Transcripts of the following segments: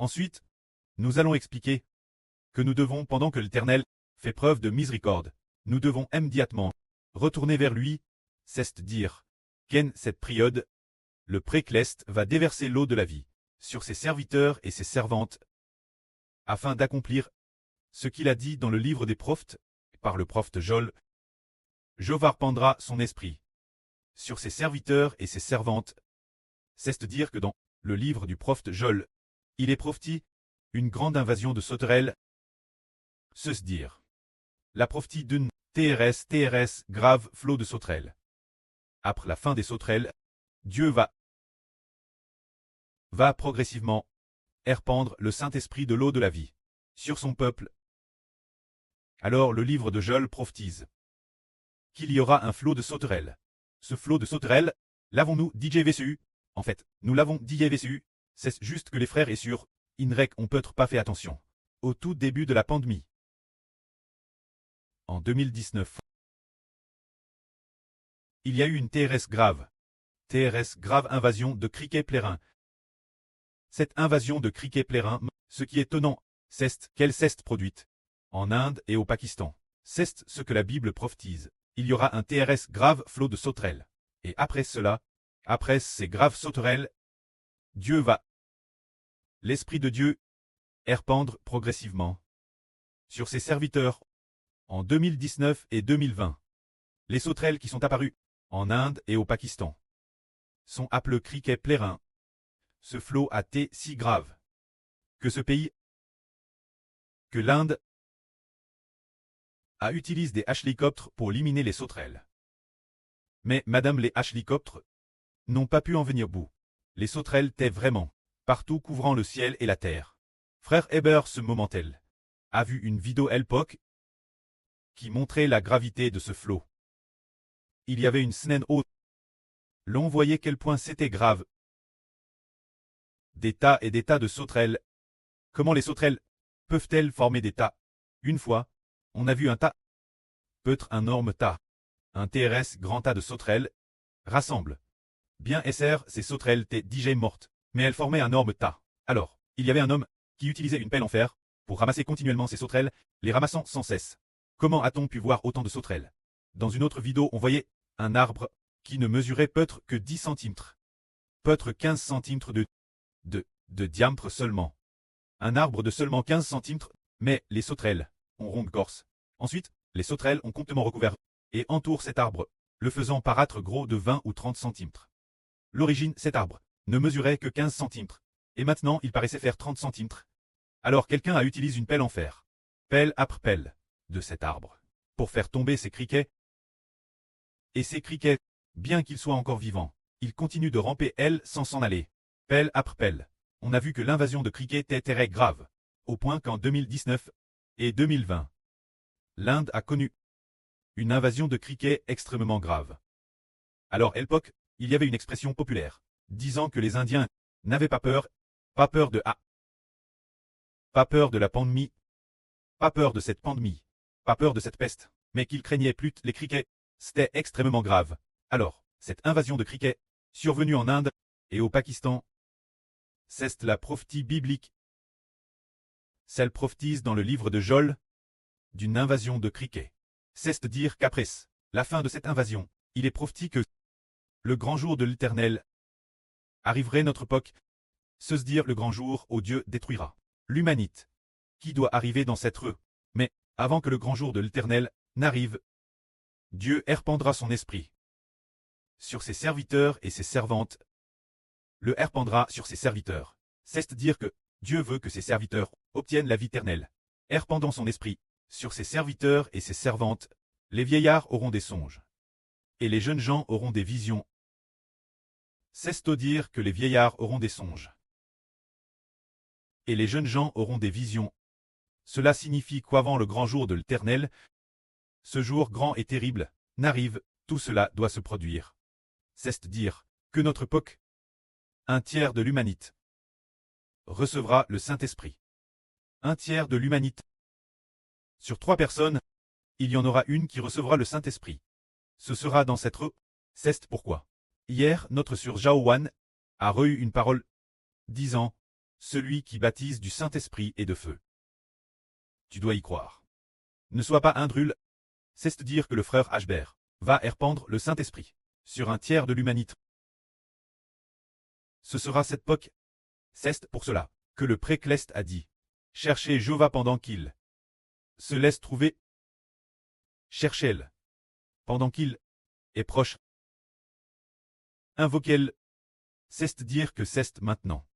Ensuite, nous allons expliquer que nous devons, pendant que l'Éternel fait preuve de miséricorde, nous devons immédiatement retourner vers lui, c'est-à-dire qu'en cette période, le Précleste va déverser l'eau de la vie sur ses serviteurs et ses servantes, afin d'accomplir ce qu'il a dit dans le livre des prophètes, par le prophète Joël. Jéhovah répandra son esprit sur ses serviteurs et ses servantes, c'est-à-dire que dans le livre du prophète Joël, il est prophétisé une grande invasion de sauterelles, c'est-à-dire la prophétie d'une TRS grave flot de sauterelles. Après la fin des sauterelles, Dieu va progressivement répandre le Saint-Esprit de l'eau de la vie sur son peuple. Alors le livre de Joël prophétise qu'il y aura un flot de sauterelles. Ce flot de sauterelles, l'avons-nous dit JVCU? En fait, nous l'avons dit JVCU, c'est juste que les frères et sœurs, INREC ont peut-être pas fait attention. Au tout début de la pandémie, en 2019, il y a eu une TRS grave invasion de criquets plairins. Cette invasion de criquets plairins, ce qui est étonnant, c'est qu'elle s'est produite en Inde et au Pakistan. C'est ce que la Bible prophétise. Il y aura un TRS grave flot de sauterelles. Et après cela, après ces graves sauterelles, Dieu va, l'Esprit de Dieu, répandre progressivement sur ses serviteurs. En 2019 et 2020, les sauterelles qui sont apparues en Inde et au Pakistan sont appelées criquets plairins. Ce flot a été si grave que ce pays, que l'Inde, utilise des hélicoptères pour éliminer les sauterelles. Mais madame, les hélicoptères n'ont pas pu en venir bout. Les sauterelles étaient vraiment partout couvrant le ciel et la terre. Frère Heber, ce moment-elle, a vu une vidéo époque qui montrait la gravité de ce flot. Il y avait une scène haute. L'on voyait quel point c'était grave. Des tas et des tas de sauterelles. Comment les sauterelles peuvent-elles former des tas? Une fois, on a vu un tas, peut-être un énorme tas, un TRS grand tas de sauterelles, rassemble. Bien SR, ces sauterelles étaient déjà mortes, mais elles formaient un énorme tas. Alors, il y avait un homme qui utilisait une pelle en fer pour ramasser continuellement ces sauterelles, les ramassant sans cesse. Comment a-t-on pu voir autant de sauterelles? Dans une autre vidéo, on voyait un arbre qui ne mesurait peut-être que 10 cm. Peut-être 15 cm de diamètre seulement. Un arbre de seulement 15 cm, mais les sauterelles ont ronde corse. Ensuite, les sauterelles ont complètement recouvert et entourent cet arbre, le faisant paraître gros de 20 ou 30 cm. L'origine, cet arbre ne mesurait que 15 cm, et maintenant il paraissait faire 30 cm. Alors quelqu'un a utilisé une pelle en fer, pelle après pelle, de cet arbre, pour faire tomber ces criquets. Et ces criquets, bien qu'ils soient encore vivants, ils continuent de ramper sans s'en aller, pelle après pelle. On a vu que l'invasion de criquets était très grave, au point qu'en 2019 et 2020, l'Inde a connu une invasion de criquets extrêmement grave. Alors à l'époque, il y avait une expression populaire, disant que les Indiens n'avaient pas peur de pas peur de la pandémie, pas peur de cette pandémie, pas peur de cette peste, mais qu'ils craignaient plus les criquets, c'était extrêmement grave. Alors, cette invasion de criquets, survenue en Inde et au Pakistan, c'est la prophétie biblique. Celle prophétise dans le livre de Joël d'une invasion de criquets. C'est-à-dire qu'après la fin de cette invasion, il est prophétisé que le grand jour de l'Éternel arriverait notre époque, c'est-à-dire le grand jour où Dieu détruira l'humanité, qui doit arriver dans cette rue. Mais, avant que le grand jour de l'Éternel n'arrive, Dieu répandra son esprit sur ses serviteurs et ses servantes. Le répandra sur ses serviteurs. C'est-à-dire que Dieu veut que ses serviteurs obtiennent la vie éternelle. Répandant son esprit sur ses serviteurs et ses servantes, les vieillards auront des songes. Et les jeunes gens auront des visions. C'est-à-dire que les vieillards auront des songes. Et les jeunes gens auront des visions. Cela signifie qu'avant le grand jour de l'Éternel, ce jour grand et terrible, n'arrive, tout cela doit se produire. C'est-à-dire que notre époque, un tiers de l'humanité recevra le Saint-Esprit. Un tiers de l'humanité. Sur 3 personnes, il y en aura une qui recevra le Saint-Esprit. Ce sera dans cette rue. C'est pourquoi. Hier, notre sœur Jaowan a reçu une parole disant celui qui baptise du Saint-Esprit et de feu. Tu dois y croire. Ne sois pas un drôle. C'est dire que le frère Ashbert va répandre le Saint-Esprit sur un tiers de l'humanité. Ce sera cette époque. C'est pour cela que le précleste a dit. Cherchez Jéhovah pendant qu'il se laisse trouver. Cherchez-le pendant qu'il est proche. Invoquez-le. C'est dire que c'est maintenant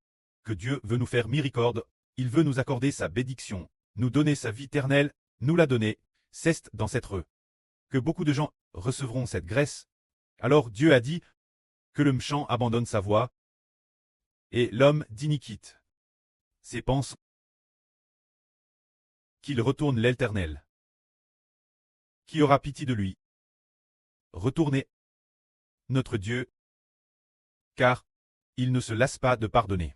que Dieu veut nous faire miséricorde, il veut nous accorder sa bénédiction, nous donner sa vie éternelle, nous la donner, c'est dans cette heure que beaucoup de gens recevront cette grâce. Alors Dieu a dit que le méchant abandonne sa voie et l'homme d'iniquité ses pensées, qu'il retourne l'Éternel, qui aura pitié de lui. Retournez, notre Dieu, car il ne se lasse pas de pardonner.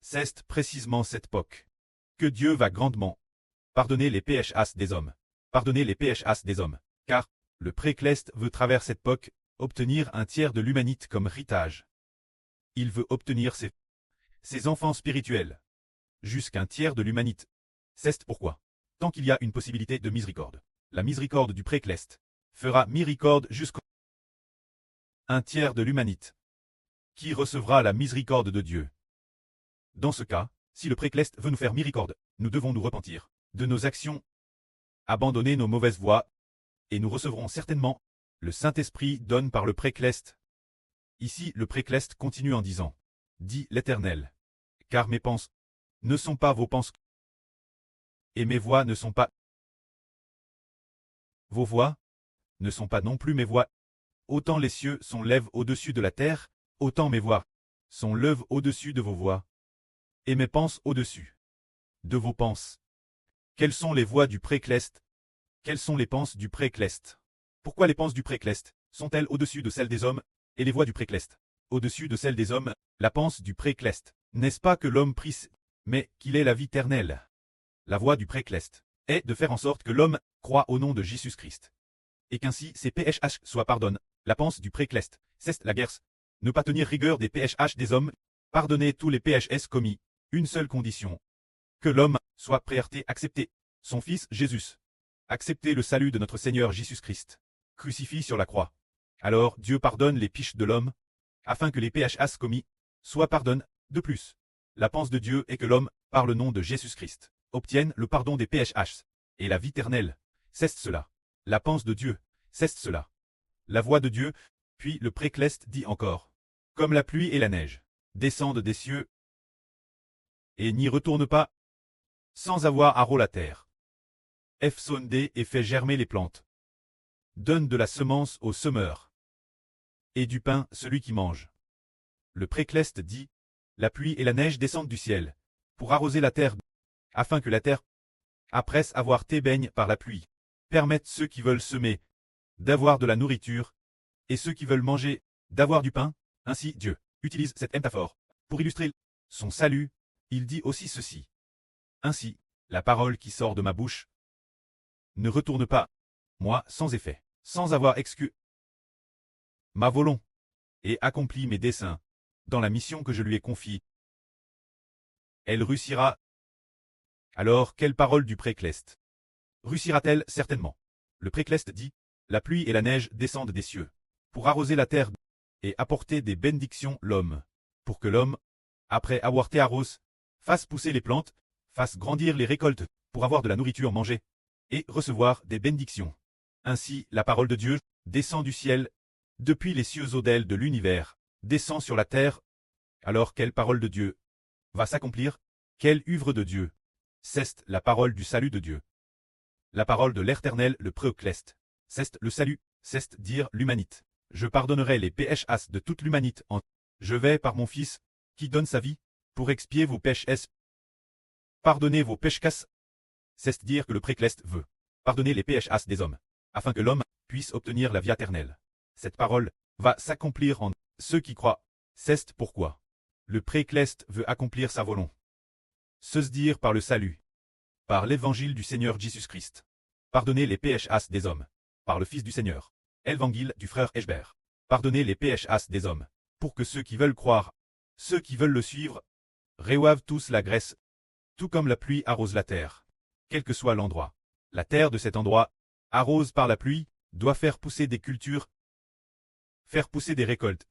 C'est précisément cette époque que Dieu va grandement pardonner les péchés des hommes. Pardonner les péchés des hommes, car le précleste veut travers cette époque obtenir un tiers de l'humanité comme héritage. Il veut obtenir ses enfants spirituels jusqu'un tiers de l'humanité. C'est pourquoi, tant qu'il y a une possibilité de miséricorde, la miséricorde du précleste fera miséricorde jusqu'au un tiers de l'humanité qui recevra la miséricorde de Dieu. Dans ce cas, si le précleste veut nous faire miséricorde, nous devons nous repentir de nos actions, abandonner nos mauvaises voies, et nous recevrons certainement le Saint-Esprit donné par le précleste. Ici, le précleste continue en disant, dit l'Éternel, car mes pensées ne sont pas vos pensées, et mes voix ne sont pas vos voix, ne sont pas non plus mes voix. Autant les cieux sont lèvent au-dessus de la terre, autant mes voix sont lèvent au-dessus de vos voix, et mes pensées au-dessus de vos pensées. Quelles sont les voix du précleste? Quelles sont les pensées du précleste? Pourquoi les pensées du précleste sont-elles au-dessus de celles des hommes, et les voix du précleste au-dessus de celles des hommes? La pensée du précleste, n'est-ce pas que l'homme prie, mais qu'il ait la vie éternelle? La voix du précleste est de faire en sorte que l'homme croit au nom de Jésus-Christ, et qu'ainsi ses péchés soient pardonnés. La pensée du précleste, c'est la guerre. Ne pas tenir rigueur des péchés des hommes, pardonner tous les péchés commis, une seule condition. Que l'homme soit prêt à accepter son Fils Jésus. Accepter le salut de notre Seigneur Jésus-Christ, crucifié sur la croix. Alors Dieu pardonne les péchés de l'homme, afin que les péchés commis soient pardonnés. De plus, la pensée de Dieu est que l'homme, par le nom de Jésus-Christ, obtienne le pardon des péchés et la vie éternelle. C'est cela. La pensée de Dieu, c'est cela. La voix de Dieu, puis le précleste dit encore. Comme la pluie et la neige descendent des cieux et n'y retournent pas, sans avoir arrosé la terre, sondé et fait germer les plantes, donne de la semence au semeur, et du pain celui qui mange. Le précleste dit, la pluie et la neige descendent du ciel, pour arroser la terre, afin que la terre, après avoir été baigne par la pluie, permette ceux qui veulent semer, d'avoir de la nourriture, et ceux qui veulent manger, d'avoir du pain. Ainsi Dieu utilise cette métaphore pour illustrer son salut. Il dit aussi ceci. Ainsi, la parole qui sort de ma bouche ne retourne pas, moi, sans effet, sans avoir exclu ma volonté, et accomplit mes desseins, dans la mission que je lui ai confiée. Elle réussira. Alors, quelle parole du précleste réussira-t-elle certainement? Le précleste dit, la pluie et la neige descendent des cieux, pour arroser la terre, et apporter des bénédictions l'homme, pour que l'homme, après avoir été arrosé, fasse pousser les plantes, fasse grandir les récoltes, pour avoir de la nourriture mangée, et recevoir des bénédictions. Ainsi, la parole de Dieu descend du ciel, depuis les cieux au-delà de l'univers, descend sur la terre. Alors quelle parole de Dieu va s'accomplir? Quelle œuvre de Dieu? C'est la parole du salut de Dieu. La parole de l'Éternel le précleste. C'est le salut, c'est dire l'humanité. Je pardonnerai les péchés de toute l'humanité en je vais par mon Fils, qui donne sa vie, pour expier vos péchés. Pardonnez vos péchés. C'est dire que le précleste veut pardonner les péchés des hommes, afin que l'homme puisse obtenir la vie éternelle. Cette parole va s'accomplir en ceux qui croient. C'est pourquoi le précleste veut accomplir sa volonté. Se dire par le salut, par l'évangile du Seigneur Jésus-Christ. Pardonner les péchés des hommes, par le Fils du Seigneur. Évangile du frère Ashbert. Pardonner les péchés des hommes, pour que ceux qui veulent croire, ceux qui veulent le suivre, reçoivent tous la graisse, tout comme la pluie arrose la terre. Quel que soit l'endroit. La terre de cet endroit, arrose par la pluie, doit faire pousser des cultures, faire pousser des récoltes,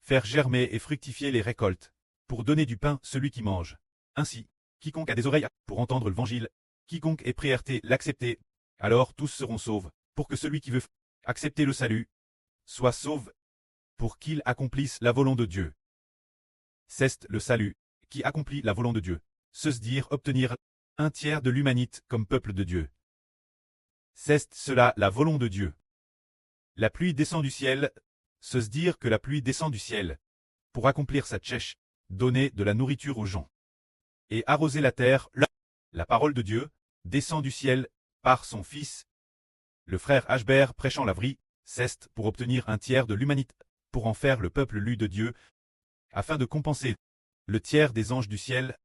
faire germer et fructifier les récoltes, pour donner du pain celui qui mange. Ainsi, quiconque a des oreilles pour entendre l'évangile, quiconque est prêt à l'accepter, alors tous seront sauvés, pour que celui qui veut accepter le salut soit sauvé, pour qu'il accomplisse la volonté de Dieu. C'est le salut, qui accomplit la volonté de Dieu, se dire obtenir un tiers de l'humanité comme peuple de Dieu. C'est cela la volonté de Dieu. La pluie descend du ciel, se dire que la pluie descend du ciel, pour accomplir sa tchèche, donner de la nourriture aux gens. Et arroser la terre, la parole de Dieu, descend du ciel, par son Fils. Le frère Ashbert prêchant la vraie, c'est pour obtenir un tiers de l'humanité, pour en faire le peuple lu de Dieu, afin de compenser le tiers des anges du ciel,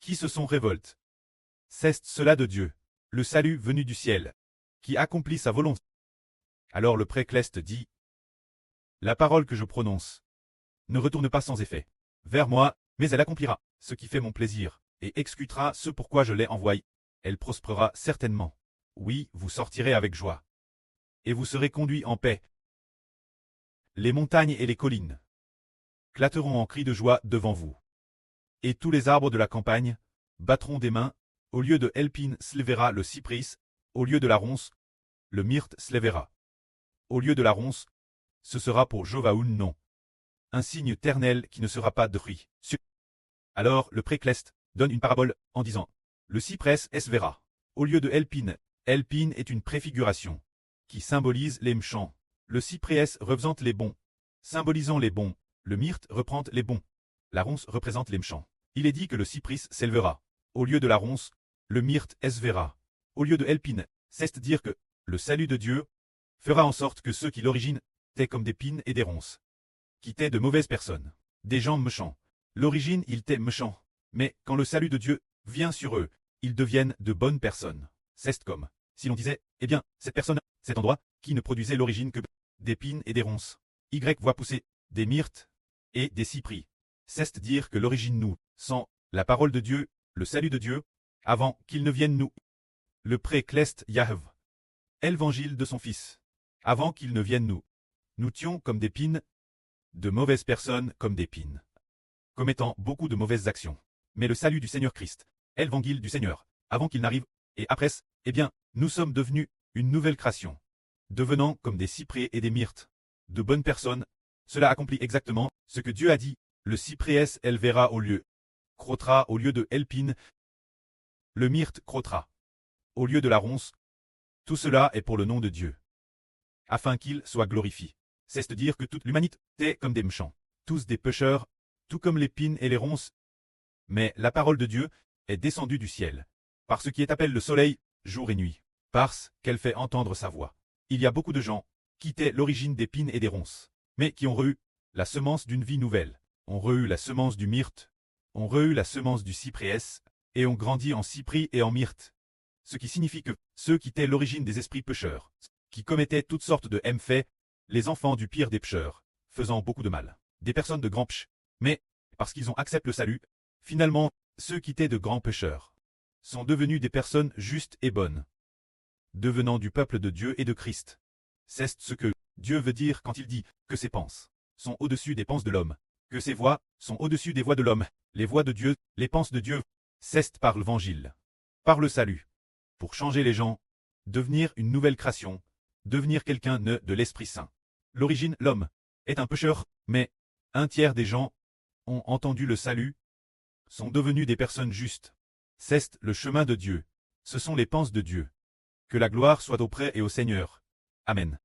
qui se sont révoltés. C'est cela de Dieu, le salut venu du ciel, qui accomplit sa volonté. Alors le précleste dit, la parole que je prononce ne retourne pas sans effet vers moi, mais elle accomplira ce qui fait mon plaisir, et exécutera ce pourquoi je l'ai envoyé. Elle prospérera certainement. Oui, vous sortirez avec joie. Et vous serez conduits en paix. Les montagnes et les collines clatteront en cris de joie devant vous. Et tous les arbres de la campagne battront des mains. Au lieu de l'épine se lèvera le cypris, au lieu de la ronce, le myrte se lèvera. Au lieu de la ronce, ce sera pour Jovaoun non. Un signe éternel qui ne sera pas détruit. Alors le précleste donne une parabole en disant, le cyprès es verra. Au lieu de l'épine est une préfiguration qui symbolise les méchants. Le cyprès représente les bons, symbolisant les bons. Le myrte représente les bons. La ronce représente les méchants. Il est dit que le cypris s'élevera. Au lieu de la ronce, le myrte es verra. Au lieu de l'épine, c'est dire que le salut de Dieu fera en sorte que ceux qui l'origine étaient comme des pines et des ronces, qui étaient de mauvaises personnes, des gens méchants. L'origine, ils étaient méchants, mais quand le salut de Dieu vient sur eux, ils deviennent de bonnes personnes. C'est comme si l'on disait, eh bien, cette personne, cet endroit, qui ne produisait l'origine que des pines et des ronces, Y voit pousser des myrtes et des cypris. C'est dire que l'origine nous, sans la parole de Dieu, le salut de Dieu, avant qu'il ne vienne nous. Le précleste Yahv, évangile de son Fils, avant qu'il ne vienne nous. Nous tions comme des pines, de mauvaises personnes comme des pines, commettant beaucoup de mauvaises actions. Mais le salut du Seigneur Christ, évangile du Seigneur, avant qu'il n'arrive, et après, eh bien, nous sommes devenus une nouvelle création, devenant comme des cyprès et des myrtes, de bonnes personnes. Cela accomplit exactement ce que Dieu a dit. Le cyprès élevera au lieu, crottera au lieu de l'épine, le myrte crottera au lieu de la ronce. Tout cela est pour le nom de Dieu, afin qu'il soit glorifié. C'est-à-dire que toute l'humanité est comme des méchants, tous des pécheurs, tout comme les pines et les ronces. Mais la parole de Dieu est descendue du ciel, par ce qui est appelé le soleil, jour et nuit, parce qu'elle fait entendre sa voix. Il y a beaucoup de gens qui étaient l'origine des pines et des ronces, mais qui ont reçu la semence d'une vie nouvelle, ont reçu la semence du myrte, ont reçu la semence du cyprès, et ont grandi en cypris et en myrte. Ce qui signifie que ceux qui étaient l'origine des esprits pécheurs, qui commettaient toutes sortes de méfaits, les enfants du pire des pécheurs, faisant beaucoup de mal, des personnes de grands péchés, mais, parce qu'ils ont accepté le salut, finalement, ceux qui étaient de grands pécheurs, sont devenus des personnes justes et bonnes, devenant du peuple de Dieu et de Christ. C'est ce que Dieu veut dire quand il dit que ses pensées sont au-dessus des pensées de l'homme, que ses voies sont au-dessus des voies de l'homme, les voies de Dieu, les pensées de Dieu, c'est par l'évangile, par le salut, pour changer les gens, devenir une nouvelle création, devenir quelqu'un de l'Esprit Saint. L'origine, l'homme, est un pécheur, mais un tiers des gens ont entendu le salut, sont devenus des personnes justes. C'est le chemin de Dieu, ce sont les pensées de Dieu. Que la gloire soit auprès et au Seigneur. Amen.